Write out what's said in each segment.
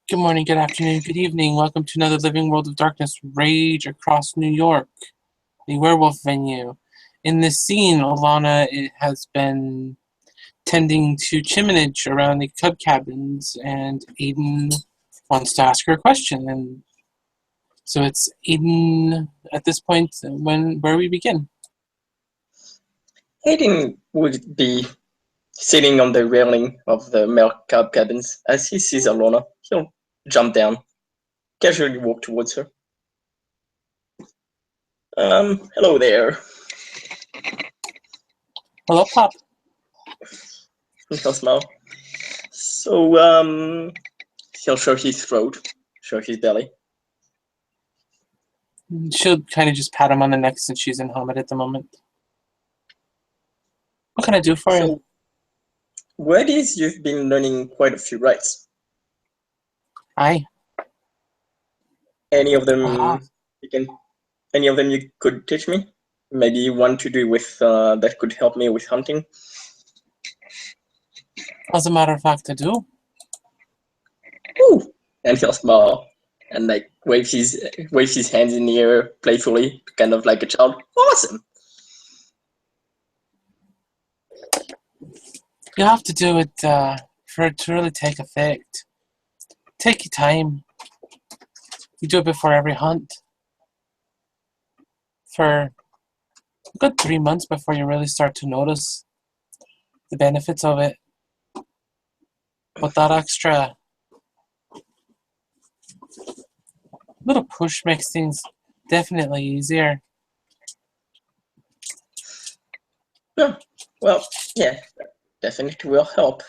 Good morning, good afternoon, good evening. Welcome to another Living World of Darkness rage across New York, the werewolf venue. In this scene, Alonna has been tending to chiminage around the cub cabins, and Aydan wants to ask her a question. And so it's Aydan at this point where we begin. Hayden would be sitting on the railing of the milk cab cabins. As he sees Alonna, he'll jump down, casually walk towards her. Hello there. Hello, Pop. He'll smile. So, he'll show his throat, show his belly. She'll kind of just pat him on the neck since she's in helmet at the moment. What can I do for you? Word is you've been learning quite a few rites. Aye. Any of them you could teach me? Maybe one to do with that could help me with hunting. As a matter of fact, I do. Ooh. And he'll smile and like waves his hands in the air playfully, kind of like a child. Awesome. You have to do it for it to really take effect. Take your time. You do it before every hunt. For a good 3 months before you really start to notice the benefits of it. But that extra little push makes things definitely easier. Yeah. Well, yeah, definitely will help.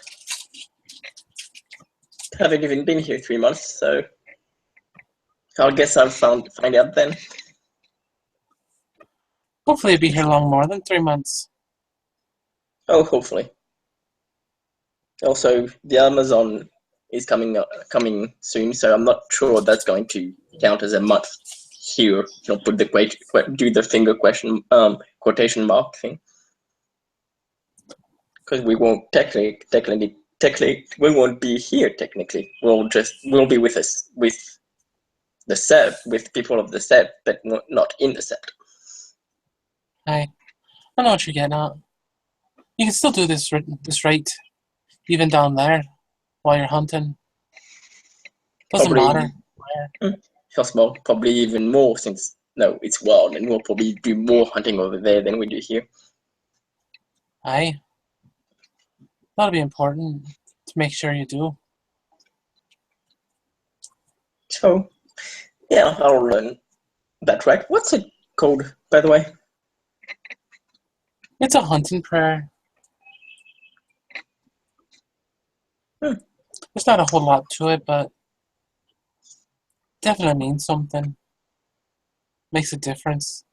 Haven't even been here 3 months, so I guess I'll find out then. Hopefully you'll be here long more than 3 months. Oh, hopefully. Also, the Amazon is coming soon, so I'm not sure that's going to count as a month here. You'll put do the finger quotation mark thing, because we won't technically we won't be here technically. We'll be with the set, with people of the set, but not in the set. I know what you're getting at. You can still do this rite, even down there, while you're hunting. Doesn't matter where. First of all, probably even more since it's wild, and we'll probably do more hunting over there than we do here. Aye. That'll be important to make sure you do. So, yeah, I'll learn that right. What's it called, by the way? It's a hunting prayer. There's not a whole lot to it, but definitely means something. Makes a difference.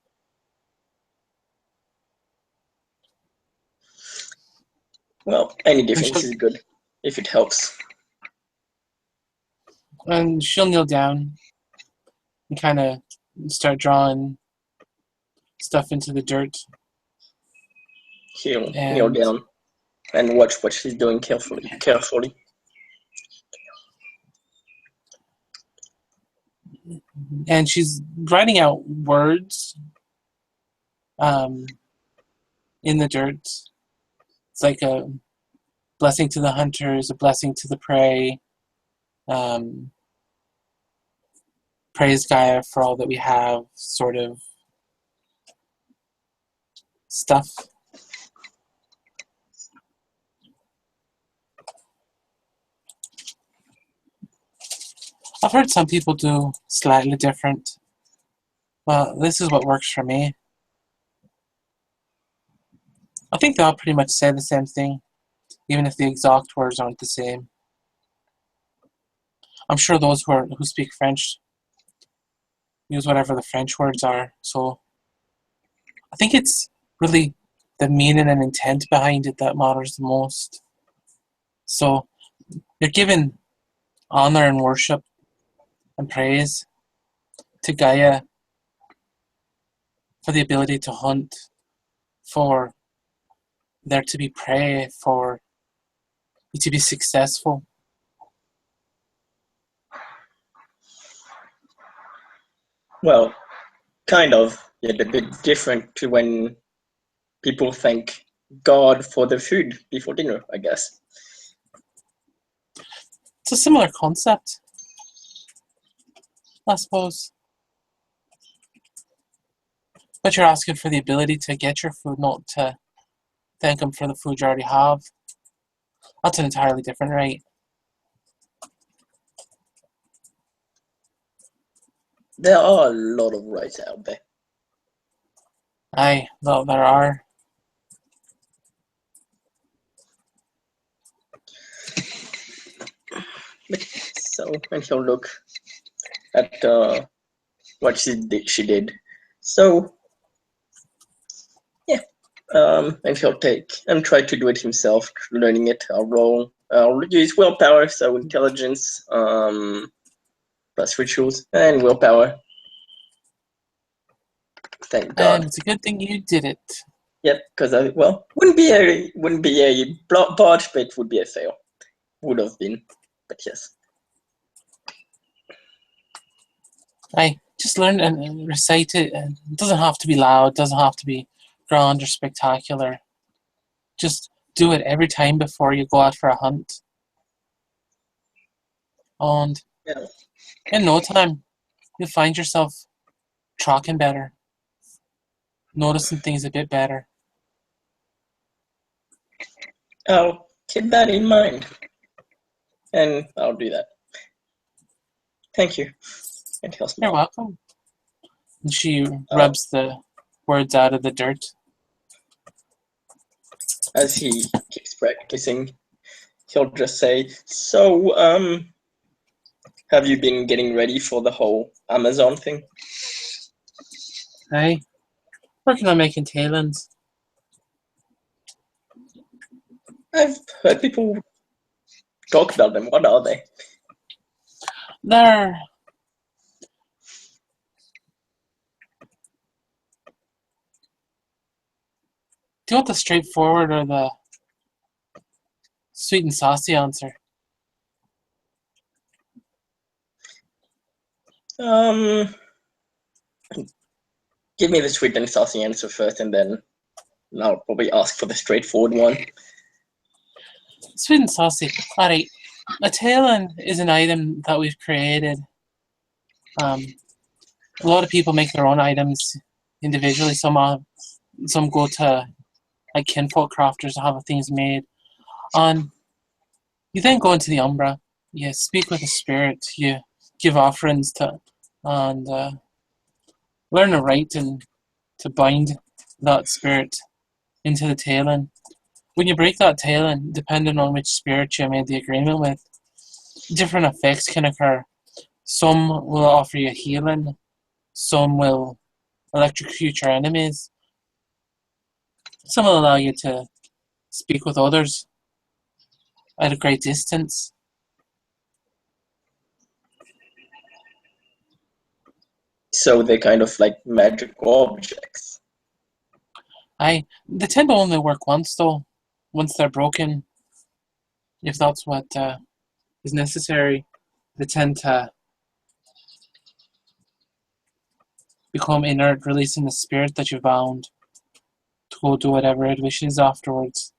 Well, any difference is good, if it helps. And she'll kneel down and kind of start drawing stuff into the dirt. He'll kneel down and watch what she's doing carefully. And she's writing out words in the dirt. It's like a blessing to the hunters, a blessing to the prey. Praise Gaia for all that we have, sort of stuff. I've heard some people do slightly different. Well, this is what works for me. I think they all pretty much say the same thing, even if the exact words aren't the same. I'm sure those who speak French use whatever the French words are, so I think it's really the meaning and intent behind it that matters the most. So you're giving honor and worship and praise to Gaia for the ability to hunt, for there to be prey, for you to be successful. Well, kind of. Yeah, a bit different to when people thank God for the food before dinner, I guess. It's a similar concept, I suppose. But you're asking for the ability to get your food, not to thank them for the food you already have. That's an entirely different rite. There are a lot of rites out there. Aye, though there are. So, and he'll look at what she did. So, yeah, and he'll take and try to do it himself, learning it. I'll use willpower, so intelligence, plus rituals, and willpower. Thank God. And it's a good thing you did it. Yep, because wouldn't be a botch, but it would be a fail. Would have been, but yes. Aye, just learn and recite it. And it doesn't have to be loud, doesn't have to be grand or spectacular. Just do it every time before you go out for a hunt. And Yeah. in no time, you'll find yourself tracking better, noticing things a bit better. I'll keep that in mind, and I'll do that. Thank you. And he'll You're smile. welcome. And she rubs the words out of the dirt. As he keeps practicing, he'll just say, "So, have you been getting ready for the whole Amazon thing?" Aye, working on making tailings. I've heard people talk about them. What are they? They're do you want the straightforward or the sweet and saucy answer? Give me the sweet and saucy answer first, and then I'll probably ask for the straightforward one. Sweet and saucy. Alright. A tailing is an item that we've created. A lot of people make their own items individually. Some go to like kinfolk crafters to have things made. And you then go into the Umbra. You speak with the spirit. You give offerings to and learn a rite and to bind that spirit into the tailing. When you break that tailing, depending on which spirit you made the agreement with, different effects can occur. Some will offer you healing, some will electrocute your enemies, some will allow you to speak with others at a great distance. So they're kind of like magical objects. They tend to only work once though, once they're broken, if that's what is necessary. They tend to become inert, releasing the spirit that you bound to go do whatever it wishes afterwards.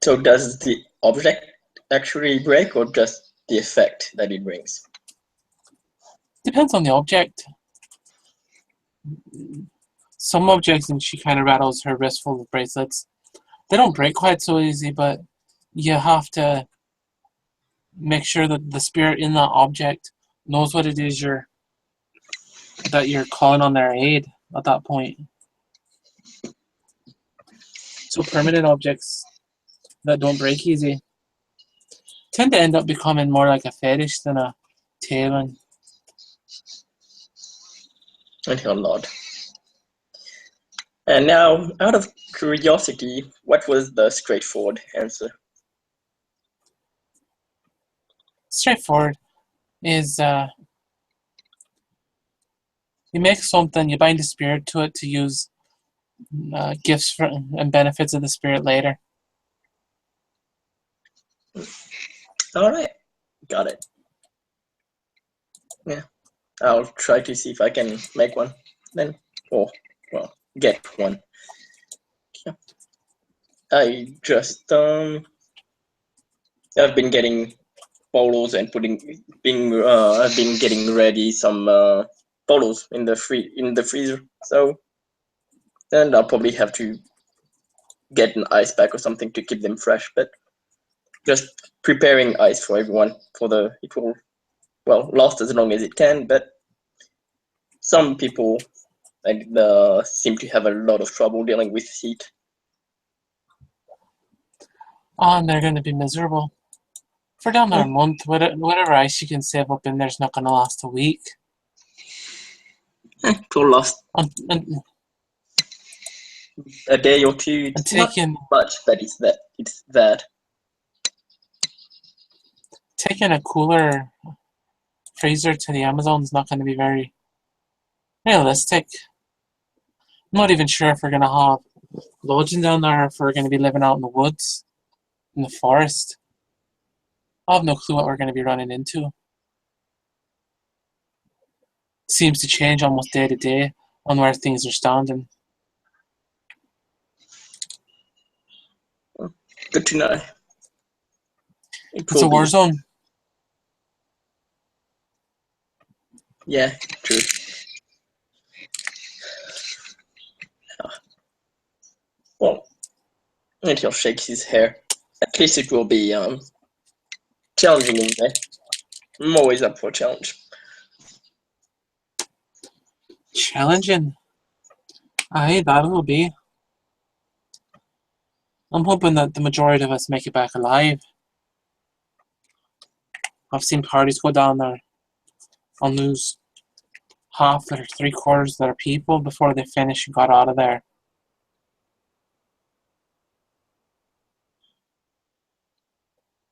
So does the object actually break, or just the effect that it brings? Depends on the object. Some objects, and she kind of rattles her wrist full of bracelets, they don't break quite so easy, but you have to make sure that the spirit in that object knows what it is that you're calling on their aid at that point. So permanent objects that don't break easy tend to end up becoming more like a fetish than a tailing. And he'll nod. And now, out of curiosity, what was the straightforward answer? Straightforward is you make something, you bind a spirit to it to use gifts and benefits of the spirit later. All right, got it. Yeah, I'll try to see if I can make one then, or well, get one. Yeah. I just I've been getting bolos and I've been getting ready some bolos in the freezer. So, and I'll probably have to get an ice pack or something to keep them fresh. But just preparing ice for everyone it will last as long as it can. But some people seem to have a lot of trouble dealing with heat. Oh, and they're going to be miserable. For down there a month, whatever ice you can save up in there's not going to last a week. It will last And a day or two. It's not much, but it's that. Taking a cooler freezer to the Amazon is not going to be very realistic. I'm not even sure if we're going to have lodging down there, or if we're going to be living out in the woods, in the forest. I have no clue what we're going to be running into. It seems to change almost day to day on where things are standing. Good to know. It's a war zone. Yeah, true. Well, until shakes his hair. At least it will be challenging in there. I'm always up for a challenge. Challenging? Aye, that will be. I'm hoping that the majority of us make it back alive. I've seen parties go down there and lose half or 3/4 of their people before they finish and got out of there.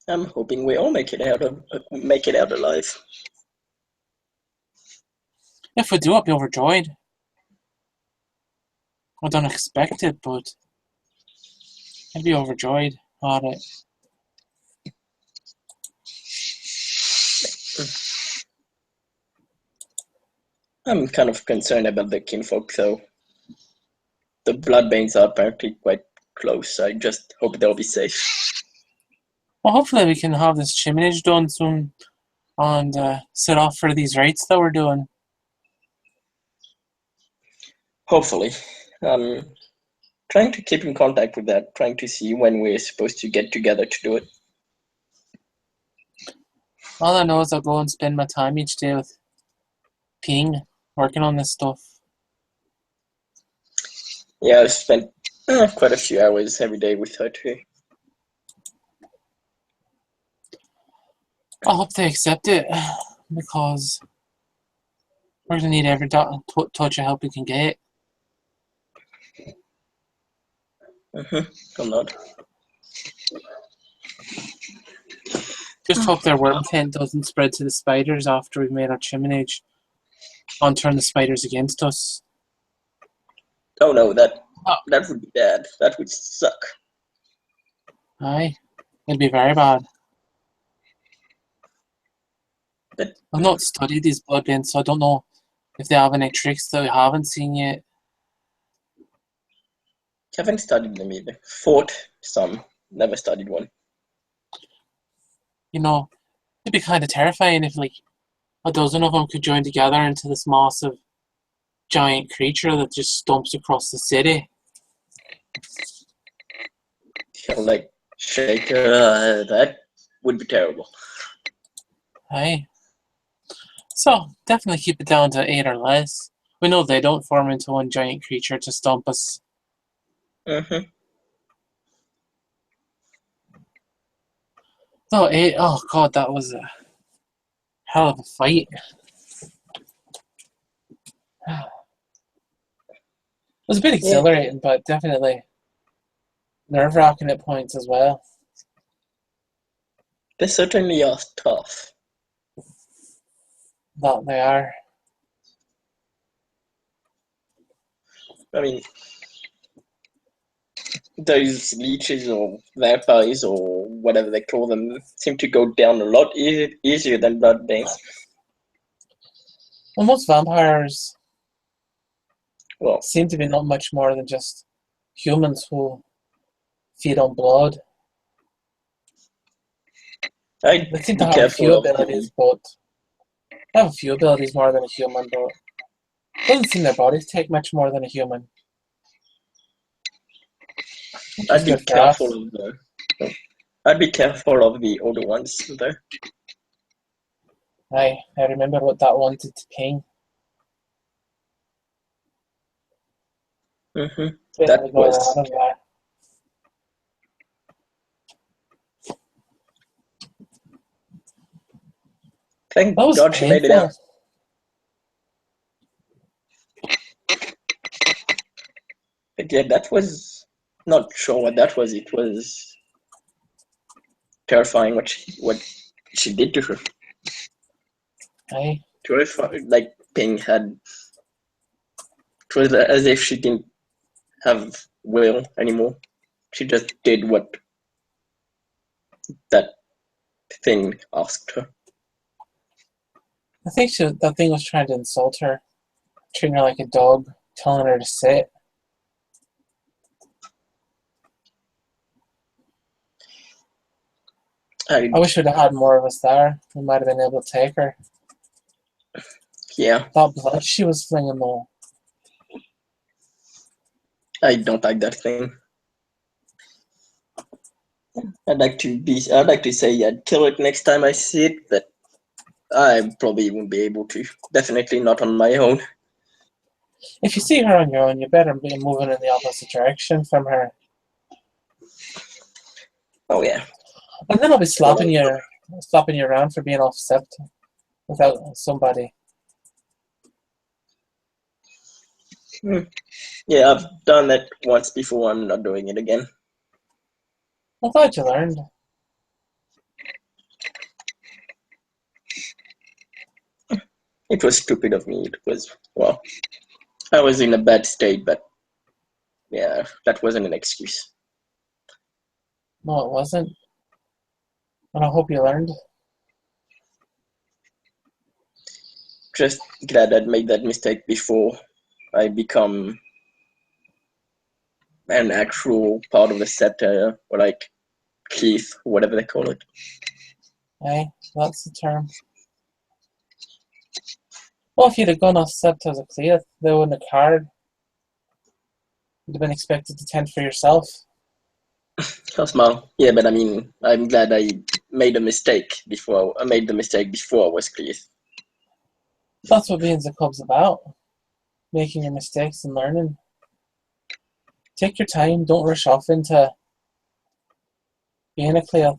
I'm hoping we all make it out alive. If we do, I'll be overjoyed. I don't expect it, but I'd be overjoyed at it. I'm kind of concerned about the kinfolk, though. The bloodbanes are apparently quite close. I just hope they'll be safe. Well, hopefully we can have this chimney done soon and set off for these rites that we're doing. Hopefully. Trying to keep in contact with that, trying to see when we're supposed to get together to do it. All I know is I'll go and spend my time each day with Ping, working on this stuff. Yeah, I've spent quite a few hours every day with her too. I hope they accept it, because we're going to need every touch of help we can get. I'm not. Just hope their worm tent doesn't spread to the spiders after we've made our chimney and turn the spiders against us. Oh no, that would be bad. That would suck. Aye, it'd be very bad. But I've not studied these bloodbanes, so I don't know if they have any tricks that we haven't seen yet. Haven't studied them either. Fought some, never studied one. You know, it'd be kind of terrifying if like a dozen of them could join together into this massive giant creature that just stomps across the city. Like shake that would be terrible. Aye. So definitely keep it down to 8 or less. We know they don't form into one giant creature to stomp us. Oh, 8. Oh god, that was a hell of a fight. It was a bit exhilarating, but definitely nerve-wracking at points as well. They certainly are tough. That they are. I mean, those leeches or vampires or whatever they call them seem to go down a lot easier than bloodbanes. Well, most vampires Well, seem to be not much more than just humans who feed on blood. I'd They seem to be have a few careful of the. abilities, but they have a few abilities more than a human, but doesn't seem their bodies take much more than a human, which is I'd be good for careful us. of the. I'd be careful of the older ones there. I remember what that one did to King. Being able That to go was. around of there. Thank That was God she made it out. painful. But yeah, that was not sure what that was. It was terrifying what she did to her. Aye. Terrifying, like Ping had. It was as if she didn't have will anymore. She just did what that thing asked her. I think that thing was trying to insult her, treating her like a dog, telling her to sit. I I wish we'd have had more of us there. We might have been able to take her. yeah, That blood she was flinging though. I don't like that thing. I'd like to say I'd kill it next time I see it, but I probably won't be able to. Definitely not on my own. If you see her on your own, you better be moving in the opposite direction from her. Oh yeah. And then I'll be Well, slapping you around for being offset without somebody. yeah, I've done that once before. I'm not doing it again. I'm glad you learned. It was stupid of me. It was, well, I was in a bad state, but yeah, that wasn't an excuse. No, it wasn't. And I hope you learned. Just glad I'd made that mistake before I become an actual part of the set, or like Keith, whatever they call it. Aye, that's the term. Well, if you'd have gone offset as a clear, they wouldn't have card. You'd have been expected to tend for yourself. Oh, smile. Yeah, but I mean, I'm glad I made a mistake before I made the mistake before I was Keith. That's what being the Cub's about. Making your mistakes and learning. Take your time. Don't rush off into being a clear.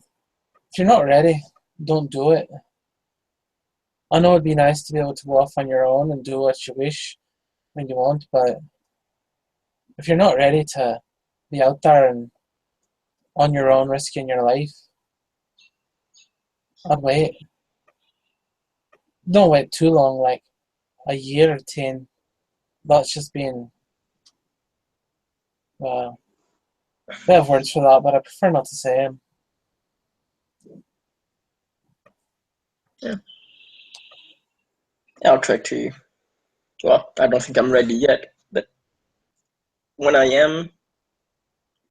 If you're not ready, don't do it. I know it'd be nice to be able to go off on your own and do what you wish when you want, but if you're not ready to be out there and on your own risking your life, I'd wait. Don't wait too long, like a year or 10. That's just being, they have words for that, but I prefer not to say them. Yeah, I'll try to. Well, I don't think I'm ready yet, but when I am,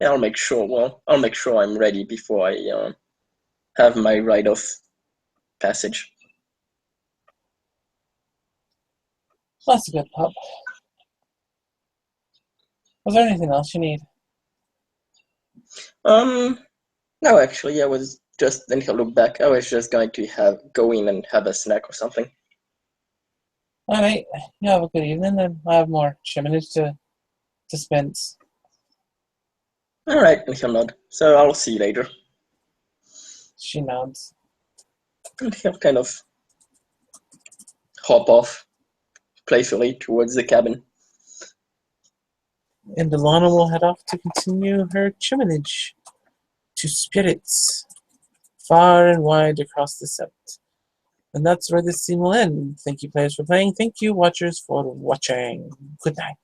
I'll make sure. Well, I'll make sure I'm ready before I have my rite of passage. That's a good pup. Was there anything else you need? Um, no, actually, I was just. Then he'll look back. I was just going to go in and have a snack or something. Alright, you have a good evening then. I have more chiminage to dispense. All right, and he'll nod. So I'll see you later. She nods. And he'll kind of hop off playfully towards the cabin. And Alonna will head off to continue her chiminage to spirits far and wide across the sept. And that's where this scene will end. Thank you, players, for playing. Thank you, watchers, for watching. Good night.